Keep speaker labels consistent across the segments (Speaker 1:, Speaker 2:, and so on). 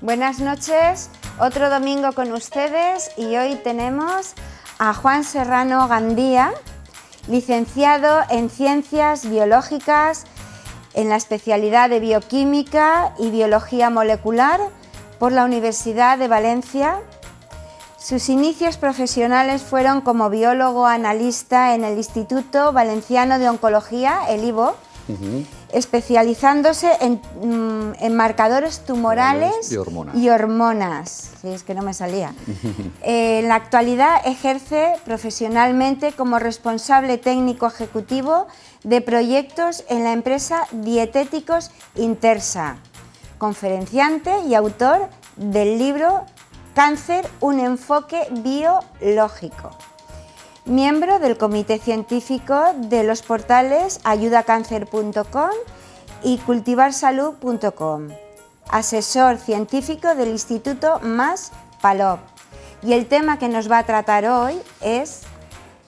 Speaker 1: Buenas noches, otro domingo con ustedes y hoy tenemos a Juan Serrano Gandía, licenciado en Ciencias Biológicas en la especialidad de Bioquímica y Biología Molecular por la Universidad de Valencia. Sus inicios profesionales fueron como biólogo analista en el Instituto Valenciano de Oncología, el IVO, especializándose en marcadores tumorales y hormonas. Sí, es que no me salía. En la actualidad ejerce profesionalmente como responsable técnico ejecutivo de proyectos en la empresa Dietéticos Intersa, conferenciante y autor del libro Cáncer, un enfoque biológico. Miembro del comité científico de los portales ayudacancer.com y cultivarsalud.com. Asesor científico del Instituto Mas Palop. Y el tema que nos va a tratar hoy es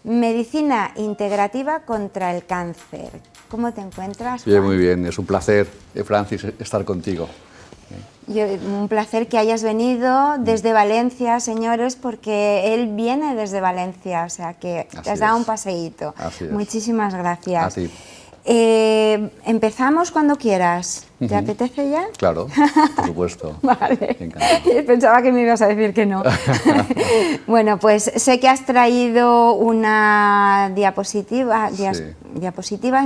Speaker 1: medicina integrativa contra el cáncer. ¿Cómo te encuentras, Juan?
Speaker 2: Bien, muy bien. Es un placer, Francis, estar contigo.
Speaker 1: Un placer que hayas venido desde Valencia, señores, porque él viene desde Valencia, o sea que te has dado un paseíto. Muchísimas gracias.
Speaker 2: A ti.
Speaker 1: Empezamos cuando quieras. ¿Te apetece ya?
Speaker 2: Claro, por supuesto.
Speaker 1: Vale. Pensaba que me ibas a decir que no. Bueno, pues sé que has traído una diapositivas,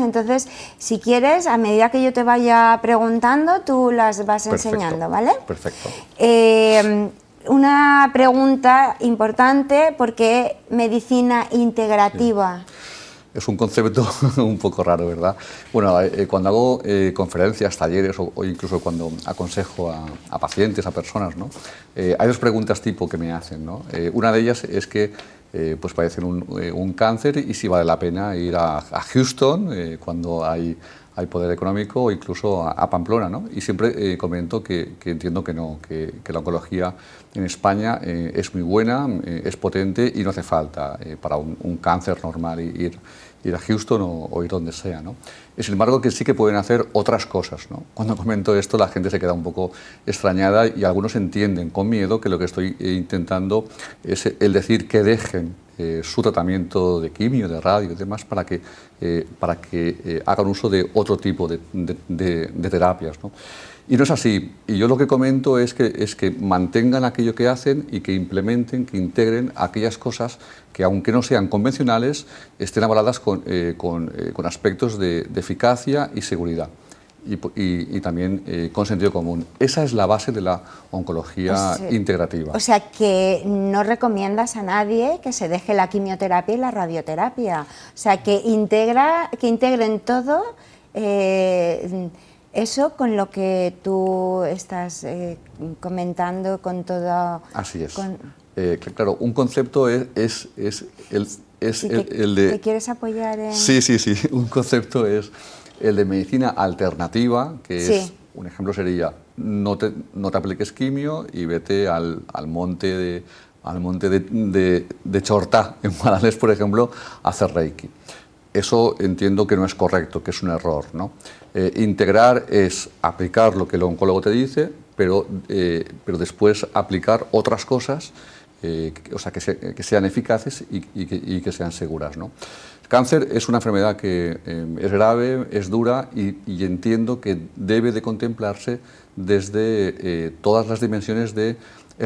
Speaker 1: entonces si quieres, a medida que yo te vaya preguntando, tú las vas enseñando, ¿vale?
Speaker 2: Perfecto.
Speaker 1: Una pregunta importante, porque medicina integrativa.
Speaker 2: Es un concepto un poco raro, ¿verdad? Bueno, cuando hago conferencias, talleres o incluso cuando aconsejo a pacientes, a personas, ¿no? Hay dos preguntas tipo que me hacen, ¿no? Una de ellas es que pues padecen un cáncer y si vale la pena ir a Houston cuando hay poder económico o incluso a Pamplona, ¿no? Y siempre comento que entiendo que no, que la oncología en España es muy buena, es potente y no hace falta para un cáncer normal ir a Houston o ir donde sea, ¿no? Sin embargo, que sí que pueden hacer otras cosas, ¿no? Cuando comento esto, la gente se queda un poco extrañada y algunos entienden con miedo que lo que estoy intentando es el decir que dejen su tratamiento de quimio, de radio y demás para que hagan uso de otro tipo de terapias, ¿no? Y no es así. Y yo lo que comento es que mantengan aquello que hacen y que implementen, que integren aquellas cosas que, aunque no sean convencionales, estén avaladas con aspectos de eficacia y seguridad. Y también con sentido común. Esa es la base de la oncología integrativa.
Speaker 1: O sea, que no recomiendas a nadie que se deje la quimioterapia y la radioterapia. O sea, que integren todo eso con lo que tú estás comentando, con todo...
Speaker 2: Así es. Claro, un concepto es el de...
Speaker 1: ¿Te quieres apoyar en...?
Speaker 2: Sí. Un concepto es el de medicina alternativa, que es, un ejemplo sería, no te apliques quimio y vete al monte de Chortá, en Guadalés, por ejemplo, a hacer Reiki. Eso entiendo que no es correcto, que es un error, ¿no? Integrar es aplicar lo que el oncólogo te dice, pero después aplicar otras cosas, o sea, que sean eficaces y que sean seguras, ¿no? El cáncer es una enfermedad que es grave, es dura y entiendo que debe de contemplarse desde todas las dimensiones del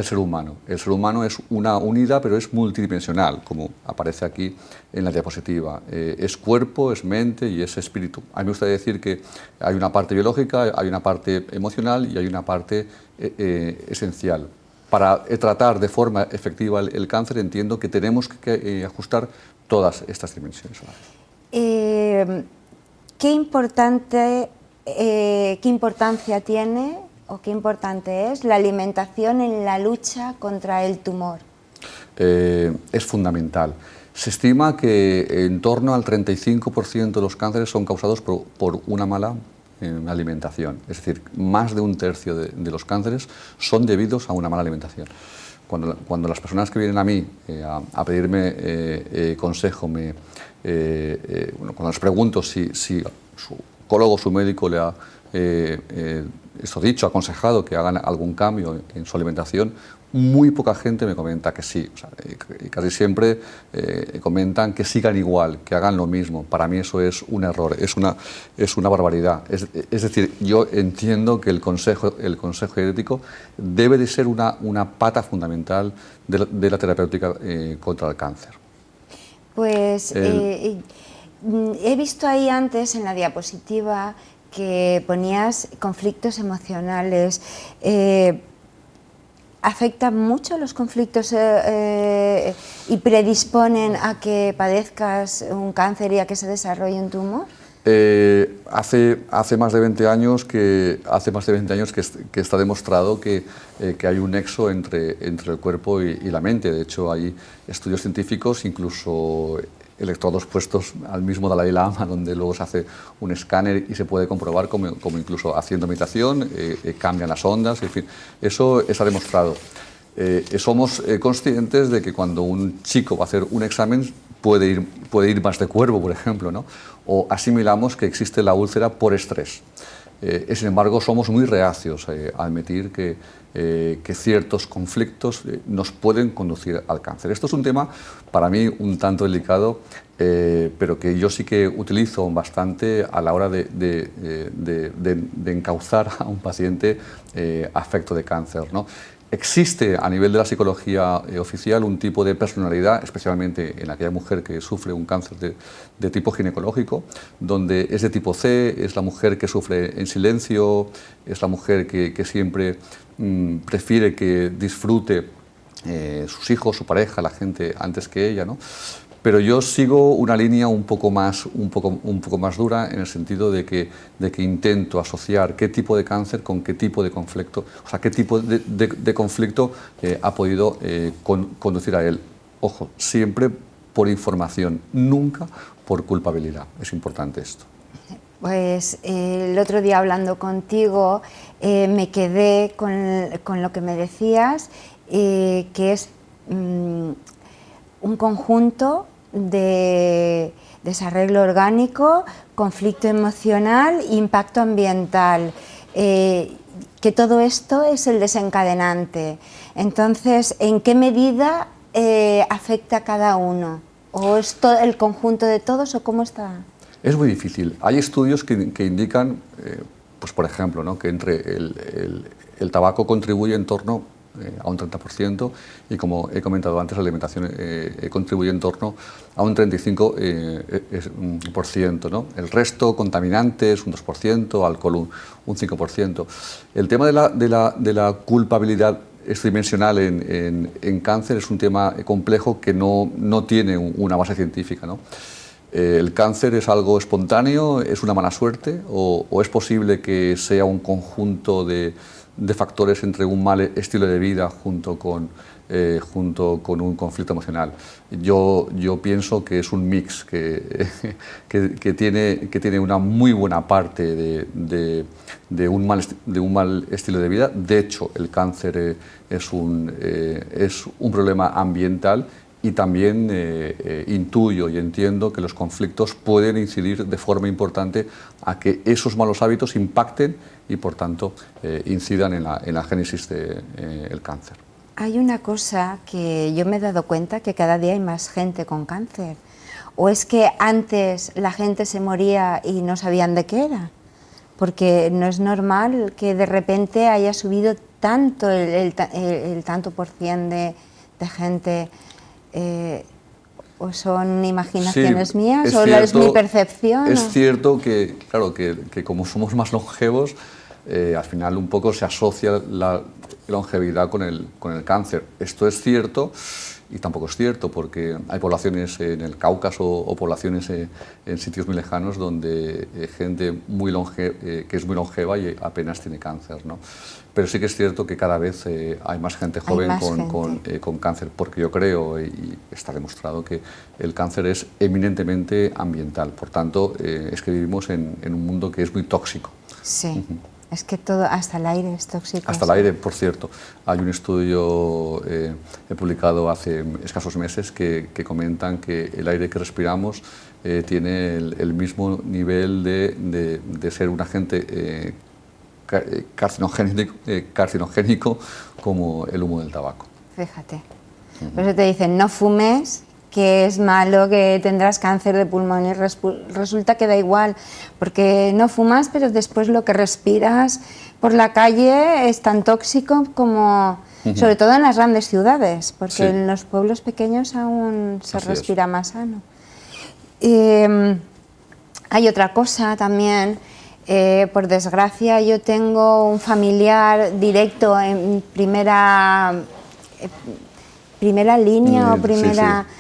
Speaker 2: ser humano. El ser humano es una unidad, pero es multidimensional, como aparece aquí en la diapositiva. Es cuerpo, es mente y es espíritu. A mí me gusta decir que hay una parte biológica, hay una parte emocional y hay una parte esencial. Para tratar de forma efectiva el cáncer entiendo que tenemos que ajustar todas estas dimensiones.
Speaker 1: ¿Qué importancia tiene o qué importante es la alimentación en la lucha contra el tumor?
Speaker 2: Es fundamental. Se estima que en torno al 35% de los cánceres son causados por una mala alimentación. Es decir, más de un tercio de los cánceres son debidos a una mala alimentación. Cuando las personas que vienen a mí a pedirme consejo, cuando les pregunto si oncólogo, su médico le ha aconsejado que hagan algún cambio en su alimentación, muy poca gente me comenta que sí. O sea, casi siempre comentan que sigan igual, que hagan lo mismo. Para mí eso es un error, es una barbaridad. Es decir, yo entiendo que el consejo genético debe de ser una pata fundamental de la terapéutica contra el cáncer.
Speaker 1: Pues he visto ahí antes en la diapositiva que ponías conflictos emocionales. ¿Afectan mucho los conflictos y predisponen a que padezcas un cáncer y a que se desarrolle un tumor?
Speaker 2: Hace más de 20 años que está demostrado que hay un nexo entre el cuerpo y la mente. De hecho, hay estudios científicos, incluso electrodos puestos al mismo Dalai Lama, donde luego se hace un escáner y se puede comprobar como incluso haciendo meditación cambian las ondas, en fin, eso está demostrado. Somos conscientes de que cuando un chico va a hacer un examen puede ir más de cuervo, por ejemplo, ¿no? O asimilamos que existe la úlcera por estrés. Sin embargo, somos muy reacios a admitir que ciertos conflictos nos pueden conducir al cáncer. Esto es un tema para mí un tanto delicado, pero que yo sí que utilizo bastante a la hora de encauzar a un paciente afecto de cáncer, ¿no? Existe a nivel de la psicología oficial un tipo de personalidad, especialmente en aquella mujer que sufre un cáncer de tipo ginecológico, donde es de tipo C, es la mujer que sufre en silencio, es la mujer que siempre prefiere que disfrute sus hijos, su pareja, la gente antes que ella, ¿no? Pero yo sigo una línea un poco más dura en el sentido de que intento asociar qué tipo de cáncer con qué tipo de conflicto, o sea, qué tipo de conflicto ha podido conducir a él. Ojo, siempre por información, nunca por culpabilidad. Es importante esto.
Speaker 1: Pues el otro día hablando contigo me quedé con lo que me decías, que es un conjunto de desarreglo orgánico, conflicto emocional, impacto ambiental, que todo esto es el desencadenante. Entonces, ¿en qué medida afecta a cada uno? ¿O es todo el conjunto de todos o cómo está?
Speaker 2: Es muy difícil. Hay estudios que indican, pues por ejemplo, ¿no?, que el tabaco contribuye en torno a un 30% y, como he comentado antes, la alimentación contribuye en torno a un 35%, ¿no? El resto, contaminantes, un 2%, alcohol, un 5%. El tema de la culpabilidad tridimensional en cáncer es un tema complejo que no tiene una base científica, ¿no? ¿El cáncer es algo espontáneo, es una mala suerte o es posible que sea un conjunto de factores entre un mal estilo de vida junto con un conflicto emocional? Yo pienso que es un mix que tiene una muy buena parte de un mal estilo de vida. De hecho, el cáncer es un problema ambiental. Y también intuyo y entiendo que los conflictos pueden incidir de forma importante a que esos malos hábitos impacten y, por tanto, incidan en la génesis del cáncer.
Speaker 1: Hay una cosa que yo me he dado cuenta, que cada día hay más gente con cáncer. ¿O es que antes la gente se moría y no sabían de qué era? Porque no es normal que de repente haya subido tanto el tanto por cien de gente. ¿O son imaginaciones mías o es mi percepción?
Speaker 2: Es cierto que, claro, que como somos más longevos, al final un poco se asocia la longevidad con el cáncer. Esto es cierto y tampoco es cierto, porque hay poblaciones en el Cáucaso o poblaciones en sitios muy lejanos donde gente que es muy longeva y apenas tiene cáncer, ¿no? Pero sí que es cierto que cada vez hay más gente joven con cáncer, porque yo creo, y está demostrado, que el cáncer es eminentemente ambiental. Por tanto, es que vivimos en un mundo que es muy tóxico.
Speaker 1: Sí. Es que todo, hasta el aire es tóxico.
Speaker 2: Hasta el aire, por cierto. Hay un estudio publicado hace escasos meses que comentan que el aire que respiramos tiene el mismo nivel de ser un agente carcinogénico como el humo del tabaco.
Speaker 1: Fíjate. Por eso te dicen, no fumes, que es malo, que tendrás cáncer de pulmón, y resulta que da igual, porque no fumas, pero después lo que respiras por la calle es tan tóxico como, sobre todo en las grandes ciudades, porque
Speaker 2: sí,
Speaker 1: en los pueblos pequeños aún se respira más sano. Hay otra cosa también, por desgracia yo tengo un familiar directo en primera línea o primera...
Speaker 2: Sí.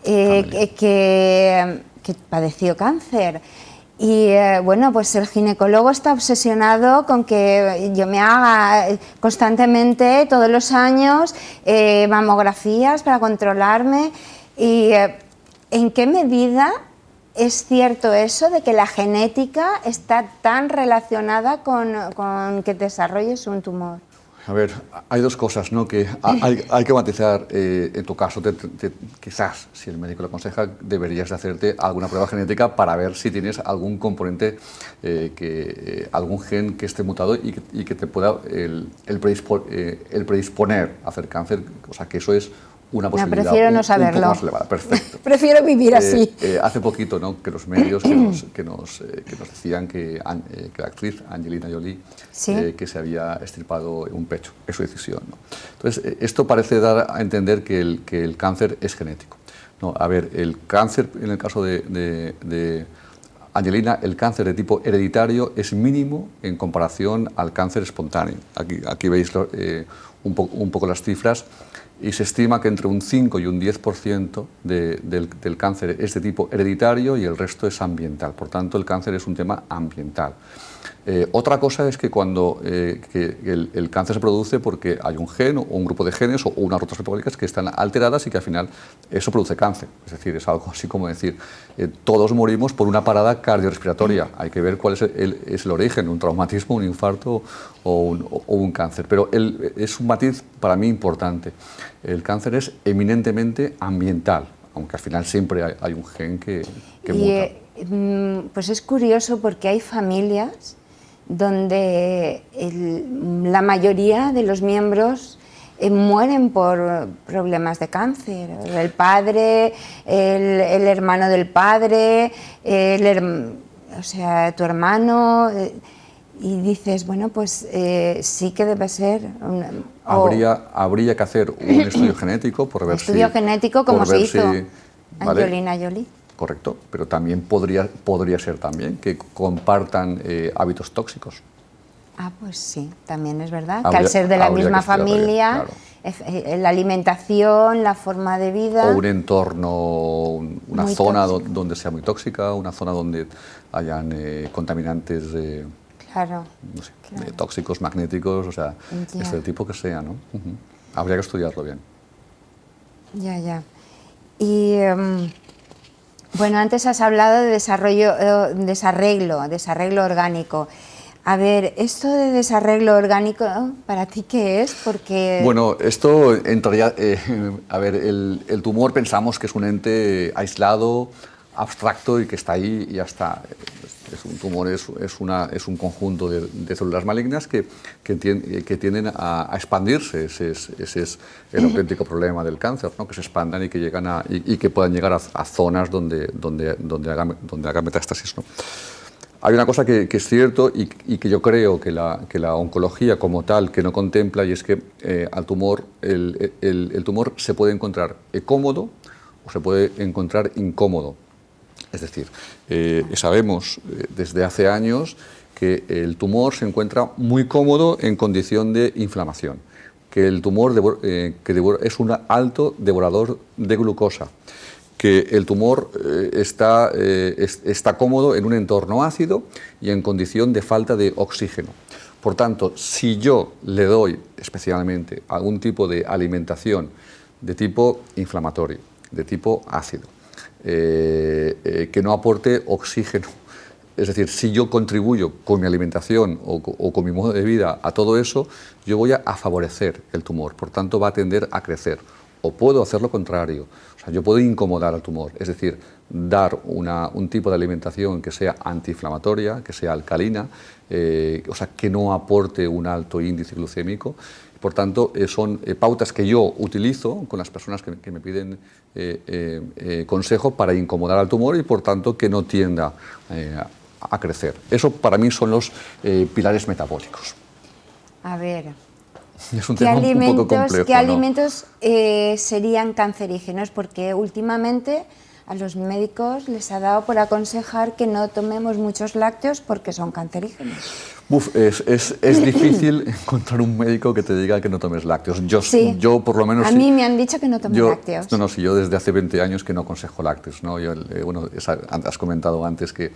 Speaker 1: Que padeció cáncer y bueno, pues el ginecólogo está obsesionado con que yo me haga constantemente, todos los años, mamografías para controlarme. Y ¿en qué medida es cierto eso de que la genética está tan relacionada con que desarrolles un tumor?
Speaker 2: A ver, hay dos cosas, ¿no? Que hay que matizar. En tu caso, quizás, si el médico lo aconseja, deberías de hacerte alguna prueba genética para ver si tienes algún componente, algún gen que esté mutado y que te pueda el predisponer a hacer cáncer. O sea, que eso es una posibilidad.
Speaker 1: Prefiero no saberlo.
Speaker 2: Un poco más elevada. Perfecto.
Speaker 1: Prefiero vivir así.
Speaker 2: Hace poquito, ¿no?, que los medios que nos decían que la actriz Angelina Jolie,
Speaker 1: ¿sí?,
Speaker 2: que se había extirpado un pecho. Es su decisión, ¿no? Entonces, esto parece dar a entender que el cáncer es genético. No, a ver, el cáncer, en el caso de Angelina, el cáncer de tipo hereditario es mínimo en comparación al cáncer espontáneo. Aquí veis un poco las cifras. Y se estima que entre un 5 y un 10% del cáncer es de tipo hereditario y el resto es ambiental. Por tanto, el cáncer es un tema ambiental. Otra cosa es que cuando el cáncer se produce porque hay un gen o un grupo de genes o unas rutas metabólicas que están alteradas y que al final eso produce cáncer. Es decir, es algo así como decir, todos morimos por una parada cardiorrespiratoria. Hay que ver cuál es el origen, un traumatismo, un infarto o un cáncer. Pero es un matiz para mí importante. El cáncer es eminentemente ambiental, aunque al final siempre hay un gen que muta.
Speaker 1: Pues es curioso porque hay familias donde la mayoría de los miembros mueren por problemas de cáncer. El padre, el hermano del padre, o sea, tu hermano... Y dices, bueno, pues sí que debe ser...
Speaker 2: Habría que hacer un estudio genético por ver si...
Speaker 1: Estudio genético como se hizo Angelina Jolie.
Speaker 2: Correcto, pero también podría ser también que compartan hábitos tóxicos.
Speaker 1: Ah, pues sí, también es verdad, que al ser de la misma familia, claro, la alimentación, la forma de vida...
Speaker 2: O un entorno, una zona donde sea muy tóxica, una zona donde hayan contaminantes...
Speaker 1: Claro,
Speaker 2: no sé,
Speaker 1: claro,
Speaker 2: tóxicos, magnéticos, o sea, del tipo que sea, ¿no? Habría que estudiarlo bien.
Speaker 1: Ya. Y bueno, antes has hablado de desarreglo orgánico. A ver, esto de desarreglo orgánico, ¿para ti qué es? Porque...
Speaker 2: Bueno, esto entraría... a ver, el tumor pensamos que es un ente aislado, abstracto y que está ahí y ya está. Un tumor es un conjunto de células malignas que tienden a expandirse. Ese es el auténtico problema del cáncer, ¿no? Que se expandan y que llegan y que puedan llegar a zonas donde haga metástasis, ¿no? Hay una cosa que es cierto y que yo creo que la oncología como tal que no contempla, y es que al tumor el tumor se puede encontrar cómodo o se puede encontrar incómodo. Es decir, sabemos desde hace años que el tumor se encuentra muy cómodo en condición de inflamación, que el tumor es un alto devorador de glucosa, que el tumor está cómodo en un entorno ácido y en condición de falta de oxígeno. Por tanto, si yo le doy especialmente algún tipo de alimentación de tipo inflamatorio, de tipo ácido, que no aporte oxígeno Es decir, si yo contribuyo con mi alimentación o con mi modo de vida a todo eso, yo voy a favorecer el tumor, por tanto va a tender a crecer. O puedo hacer lo contrario, o sea, yo puedo incomodar al tumor, es decir, dar un tipo de alimentación que sea antiinflamatoria, que sea alcalina, o sea, que no aporte un alto índice glucémico. Por tanto, son pautas que yo utilizo con las personas que me piden consejo para incomodar al tumor y, por tanto, que no tienda a crecer. Eso para mí son los pilares metabólicos.
Speaker 1: A ver,
Speaker 2: es un tema un poco complejo,
Speaker 1: ¿qué alimentos serían cancerígenos? Porque últimamente a los médicos les ha dado por aconsejar que no tomemos muchos lácteos porque son cancerígenos.
Speaker 2: Es difícil encontrar un médico que te diga que no tomes lácteos. Yo por lo menos...
Speaker 1: A mí me han dicho que no tome lácteos.
Speaker 2: Yo desde hace 20 años que no aconsejo lácteos, ¿no? Bueno, has comentado antes que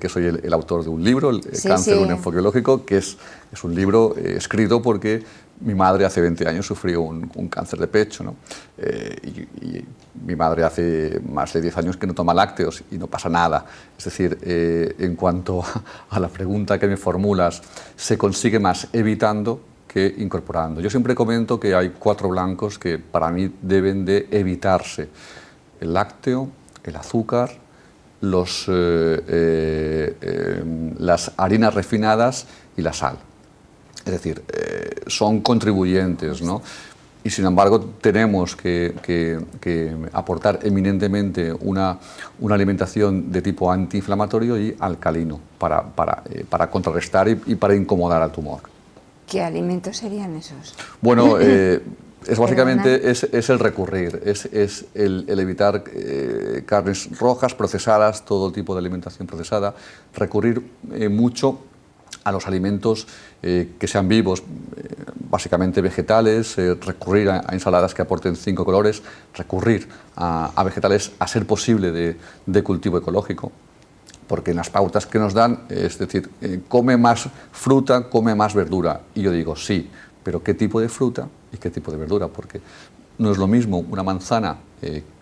Speaker 2: soy el autor de un libro, El cáncer, un enfoque biológico, que es un libro escrito porque mi madre hace 20 años sufrió un cáncer de pecho, ¿no? Y mi madre hace más de 10 años que no toma lácteos y no pasa nada. Es decir, en cuanto a la pregunta que me formulas, se consigue más evitando que incorporando. Yo siempre comento que hay 4 blancos que para mí deben de evitarse: el lácteo, el azúcar, las harinas refinadas y la sal. Es decir, son contribuyentes, ¿no? Y sin embargo tenemos que aportar eminentemente una alimentación de tipo antiinflamatorio y alcalino para contrarrestar y para incomodar al tumor.
Speaker 1: ¿Qué alimentos serían esos?
Speaker 2: Bueno, básicamente es el recurrir, es el evitar carnes rojas, procesadas, todo tipo de alimentación procesada, recurrir mucho a los alimentos que sean vivos, básicamente vegetales, recurrir a ensaladas que aporten 5 colores, recurrir a vegetales a ser posible de cultivo ecológico, porque en las pautas que nos dan, es decir, come más fruta, come más verdura. Y yo digo, sí, pero ¿qué tipo de fruta y qué tipo de verdura? Porque no es lo mismo una manzana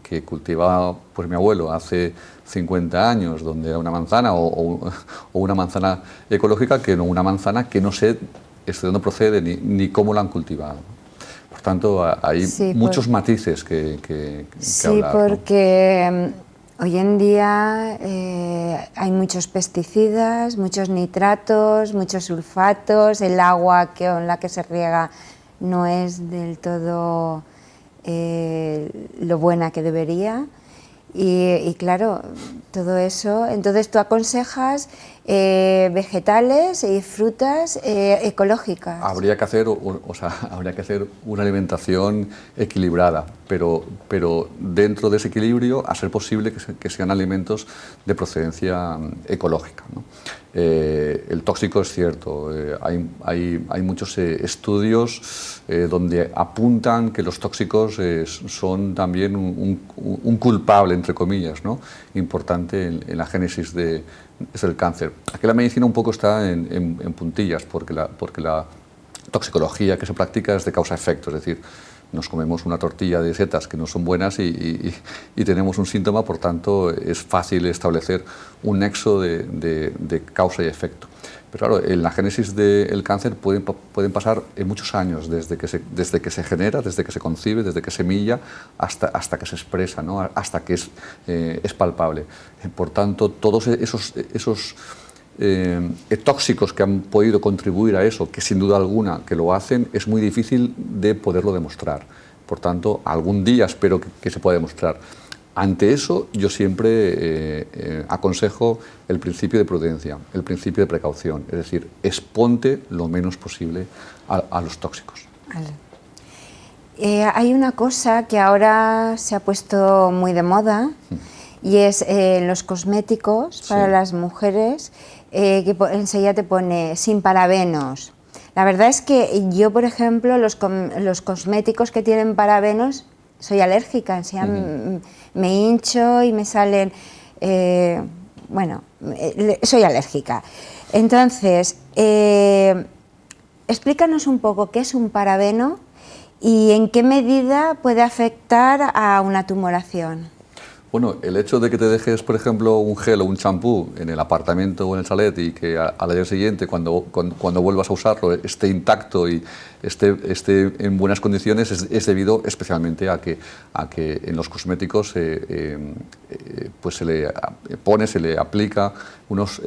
Speaker 2: que cultivaba pues mi abuelo hace 50 años, donde era una manzana, o una manzana ecológica, que no una manzana que no sé de dónde procede ni cómo la han cultivado. Por tanto, hay muchos matices que hablar,
Speaker 1: porque hoy en día hay muchos pesticidas, muchos nitratos, muchos sulfatos, el agua con la que se riega no es del todo lo buena que debería. Y claro, todo eso, entonces tú aconsejas vegetales y frutas ecológicas.
Speaker 2: Habría que hacer, habría que hacer una alimentación equilibrada, pero dentro de ese equilibrio, a ser posible que sean alimentos de procedencia ecológica, ¿no? El tóxico es cierto, hay muchos estudios donde apuntan que los tóxicos son también un culpable, entre comillas, ¿no?, importante en la génesis del cáncer. Aquí la medicina un poco está en puntillas, porque la toxicología que se practica es de causa-efecto, es decir, nos comemos una tortilla de setas que no son buenas y tenemos un síntoma, por tanto es fácil establecer un nexo de causa y efecto. Pero claro, en la génesis del cáncer pueden pasar muchos años, desde que se genera, desde que se concibe, desde que semilla, hasta que se expresa, ¿no?, hasta que es palpable. Por tanto, todos esos tóxicos que han podido contribuir a eso, que sin duda alguna que lo hacen, es muy difícil de poderlo demostrar. Por tanto, algún día espero que se pueda demostrar. Ante eso, yo siempre aconsejo el principio de prudencia, el principio de precaución, es decir, exponte lo menos posible a los tóxicos.
Speaker 1: Hay una cosa que ahora se ha puesto muy de moda, y es los cosméticos para las mujeres, que enseguida te pone sin parabenos. La verdad es que yo, por ejemplo, los cosméticos que tienen parabenos, soy alérgica, me hincho y me salen, bueno, soy alérgica. Entonces, explícanos un poco qué es un parabeno y en qué medida puede afectar a una tumoración.
Speaker 2: Bueno, el hecho de que te dejes, por ejemplo, un gel o un champú en el apartamento o en el chalet y que al día siguiente, cuando vuelvas a usarlo, esté intacto y esté en buenas condiciones, es debido especialmente a que en los cosméticos pues se le aplica unos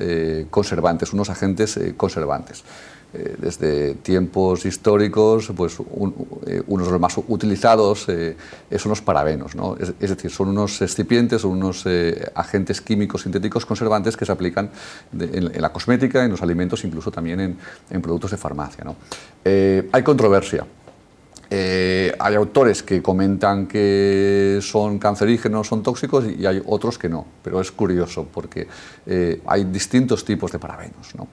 Speaker 2: conservantes, unos agentes conservantes. Desde tiempos históricos, pues unos de los más utilizados son los parabenos, ¿no? Es decir, son unos excipientes, son unos agentes químicos sintéticos conservantes que se aplican en la cosmética, en los alimentos, incluso también en productos de farmacia, ¿no? Hay controversia. Hay autores que comentan que son cancerígenos, son tóxicos, y hay otros que no, pero es curioso porque hay distintos tipos de parabenos, ¿no?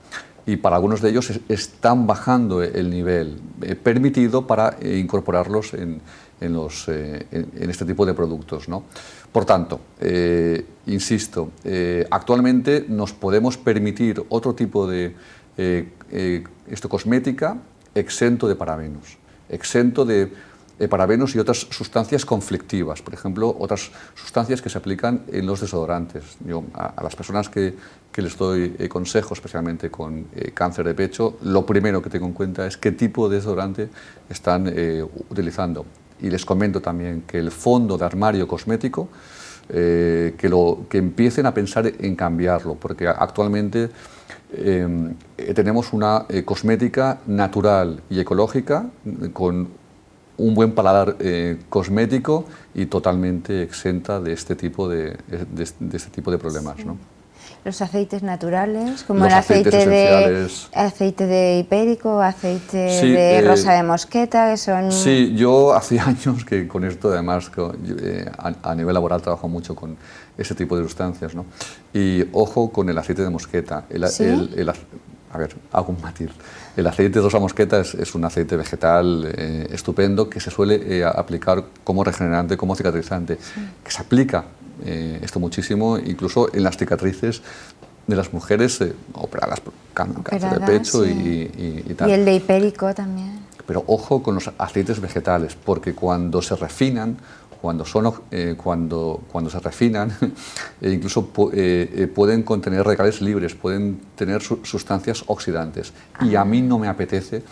Speaker 2: Y para algunos de ellos están bajando el nivel permitido para incorporarlos en este tipo de productos, ¿no? Por tanto, insisto, actualmente nos podemos permitir otro tipo de cosmética exento de parabenos, exento de parabenos y otras sustancias conflictivas, por ejemplo, otras sustancias que se aplican en los desodorantes. Yo a las personas que les doy consejo, especialmente con cáncer de pecho, lo primero que tengo en cuenta es qué tipo de desodorante están utilizando. Y les comento también que el fondo de armario cosmético, que empiecen a pensar en cambiarlo, porque actualmente tenemos una cosmética natural y ecológica con un buen paladar cosmético y totalmente exenta de este tipo de problemas, ¿no?
Speaker 1: Los aceites naturales, como el aceite de hipérico, aceite de rosa de mosqueta, que son...
Speaker 2: Sí, yo hace años que con esto, además, a nivel laboral trabajo mucho con ese tipo de sustancias, ¿no? Y ojo con el aceite de mosqueta. A ver, hago un matiz. El aceite de rosa mosqueta es un aceite vegetal estupendo que se suele aplicar como regenerante, como cicatrizante, que se aplica esto muchísimo, incluso en las cicatrices de las mujeres operadas por cáncer de pecho, sí. y tal.
Speaker 1: Y el de hipérico también.
Speaker 2: Pero ojo con los aceites vegetales, porque cuando se refinan, cuando se refinan, incluso pueden contener radicales libres, pueden tener sustancias oxidantes. Y a mí no me apetece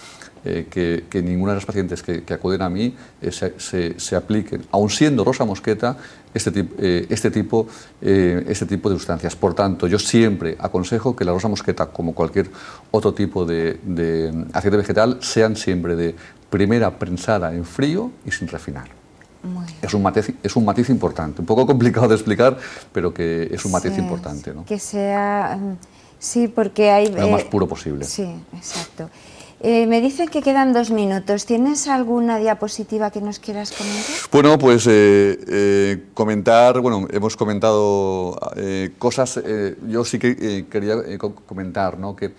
Speaker 2: que ninguna de las pacientes que acuden a mí se apliquen, aun siendo rosa mosqueta, este tipo de sustancias. Por tanto, yo siempre aconsejo que la rosa mosqueta, como cualquier otro tipo de aceite vegetal, sean siempre de primera prensada en frío y sin refinar. Es un matiz importante, un poco complicado de explicar, pero que es un matiz importante, ¿no?
Speaker 1: Que sea... Sí, porque hay...
Speaker 2: Lo más puro posible.
Speaker 1: Sí, exacto. Me dicen que quedan 2 minutos. ¿Tienes alguna diapositiva que nos quieras comentar?
Speaker 2: Bueno, pues comentar, bueno, hemos comentado cosas, yo sí que quería comentar, ¿no? Que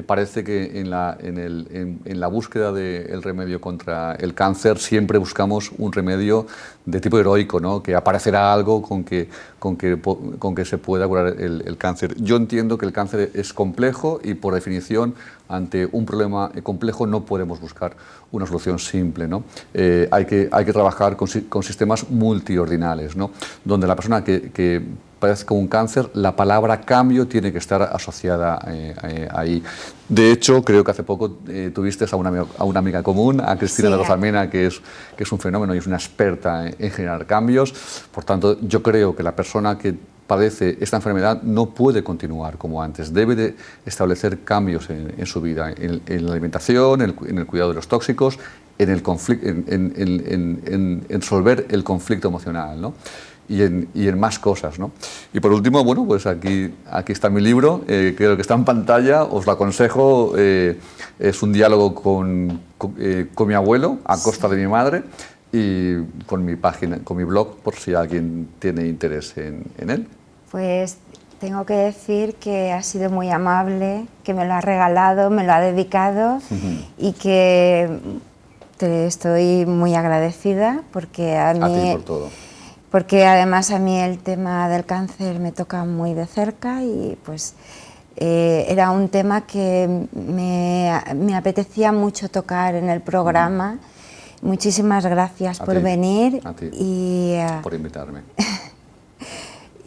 Speaker 2: parece que en la búsqueda del remedio contra el cáncer siempre buscamos un remedio de tipo heroico, ¿no? Que aparecerá algo con que se pueda curar el cáncer. Yo entiendo que el cáncer es complejo y, por definición, ante un problema complejo no podemos buscar una solución simple, ¿no? Hay que trabajar con sistemas multiordinales, ¿no? Donde la persona que padezca un cáncer, la palabra cambio tiene que estar asociada ahí. De hecho, creo que hace poco tuviste a una amiga común, a Cristina de Rosamena, que es un fenómeno y es una experta en generar cambios. Por tanto, yo creo que la persona que padece esta enfermedad no puede continuar como antes, debe de establecer cambios en su vida, en la alimentación, en el cuidado de los tóxicos, en resolver el conflicto emocional, ¿no? Y en más cosas, ¿no? Y por último, bueno, pues aquí está mi libro, creo que está en pantalla, os lo aconsejo, es un diálogo con mi abuelo a costa de mi madre, y con mi página, con mi blog, por si alguien tiene interés en él.
Speaker 1: Pues tengo que decir que ha sido muy amable, que me lo ha regalado, me lo ha dedicado, y que te estoy muy agradecida, porque a mí...
Speaker 2: A ti por todo.
Speaker 1: Porque además a mí el tema del cáncer me toca muy de cerca y pues era un tema que me apetecía mucho tocar en el programa. Muchísimas gracias por venir.
Speaker 2: A ti,
Speaker 1: y
Speaker 2: por invitarme.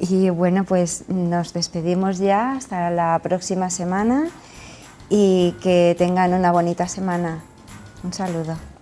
Speaker 1: Y bueno, pues nos despedimos ya hasta la próxima semana y que tengan una bonita semana. Un saludo.